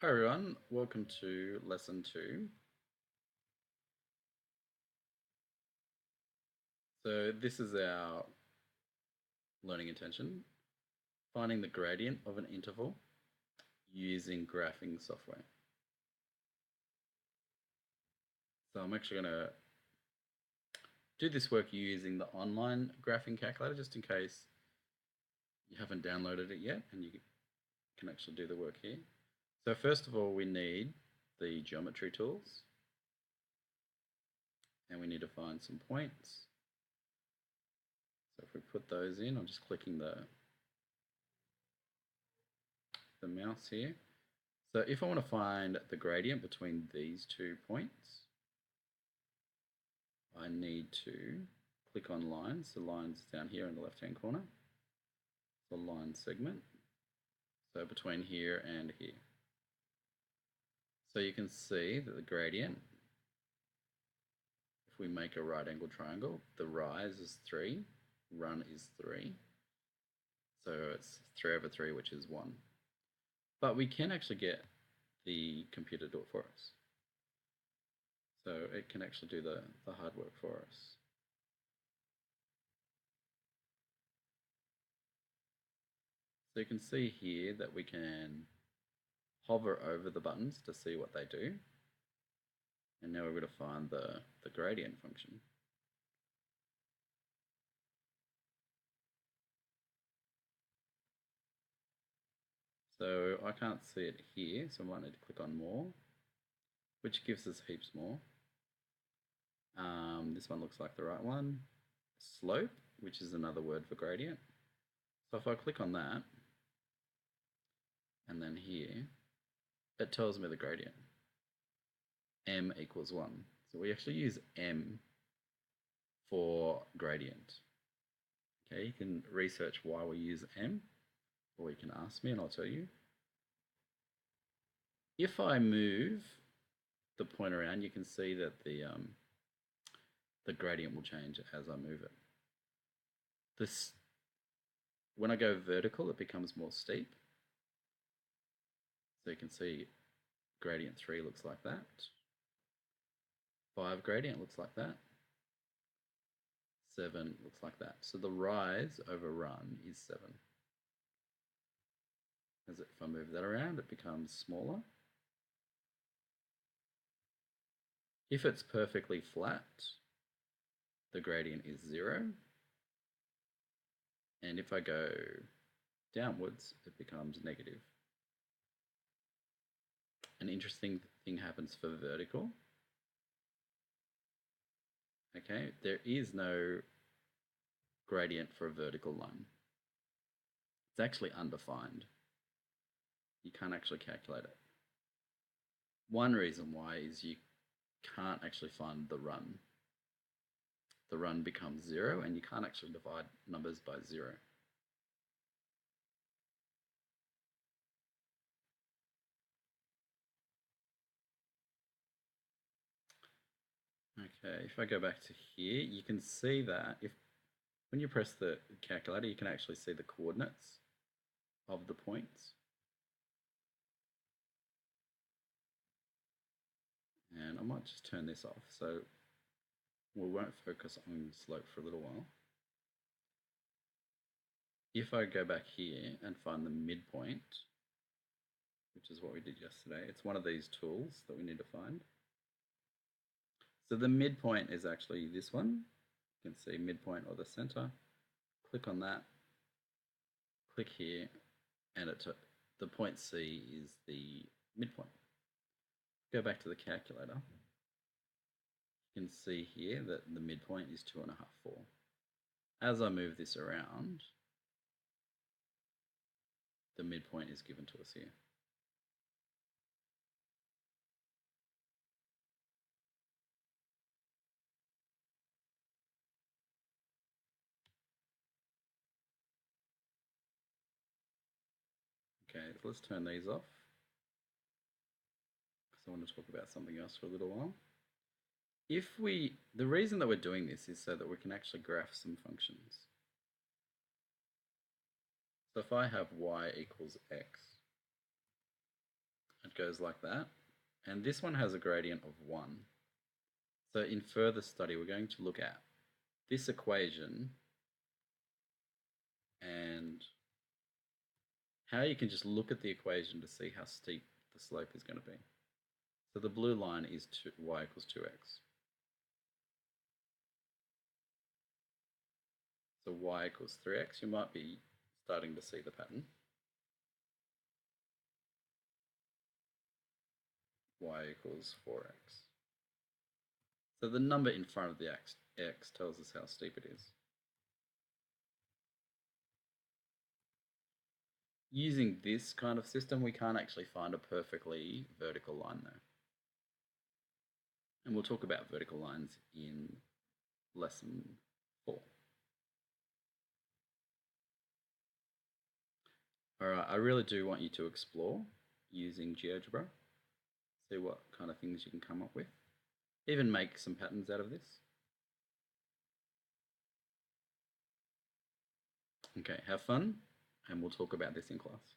Hi everyone, welcome to lesson 2. So this is our learning intention, finding the gradient of an interval using graphing software. So I'm actually going to do this work using the online graphing calculator just in case you haven't downloaded it yet and you can actually do the work here. So first of all we need the geometry tools and we need to find some points. So if we put those in, I'm just clicking the mouse here. So if I want to find the gradient between these 2 points, I need to click on lines. The lines down here in the left hand corner. The line segment. So between here and here. So you can see that the gradient, if we make a right angle triangle, the rise is 3, run is 3. So it's 3 over 3, which is 1. But we can actually get the computer to do it for us. So it can actually do the hard work for us. So you can see here that we can hover over the buttons to see what they do. And now we're going to find the gradient function. So I can't see it here, so I might need to click on more, which gives us heaps more. This one looks like the right one. Slope, which is another word for gradient. So if I click on that, and then here, it tells me the gradient. M equals 1. So we actually use M for gradient. Okay, you can research why we use M, or you can ask me and I'll tell you. If I move the point around, you can see that the gradient will change as I move it. This, when I go vertical, it becomes more steep. So you can see gradient 3 looks like that. 5 gradient looks like that. 7 looks like that. So the rise over run is 7. As if I move that around, it becomes smaller. If it's perfectly flat, the gradient is 0. And if I go downwards, it becomes negative. An interesting thing happens for vertical. Okay, there is no gradient for a vertical line. It's actually undefined. You can't actually calculate it. One reason why is you can't actually find the run. The run becomes 0 and you can't actually divide numbers by 0. Okay, if I go back to here, you can see that when you press the calculator, you can actually see the coordinates of the points. And I might just turn this off so we won't focus on slope for a little while. If I go back here and find the midpoint, which is what we did yesterday, it's one of these tools that we need to find. So the midpoint is actually this one. You can see midpoint or the center. Click on that, click here, and the point C is the midpoint. Go back to the calculator. You can see here that the midpoint is 2.5, 4. As I move this around, the midpoint is given to us here. Okay, let's turn these off because I want to talk about something else for a little while. The reason that we're doing this is so that we can actually graph some functions. So if I have y equals x, I'd goes like that. And this one has a gradient of 1. So in further study, we're going to look at this equation and how you can just look at the equation to see how steep the slope is going to be. So the blue line is y equals 2x. So y equals 3x. You might be starting to see the pattern. Y equals 4x. So the number in front of the x tells us how steep it is. Using this kind of system, we can't actually find a perfectly vertical line though. And we'll talk about vertical lines in lesson 4. Alright, I really do want you to explore using Geogebra. See what kind of things you can come up with. Even make some patterns out of this. Okay, have fun, and we'll talk about this in class.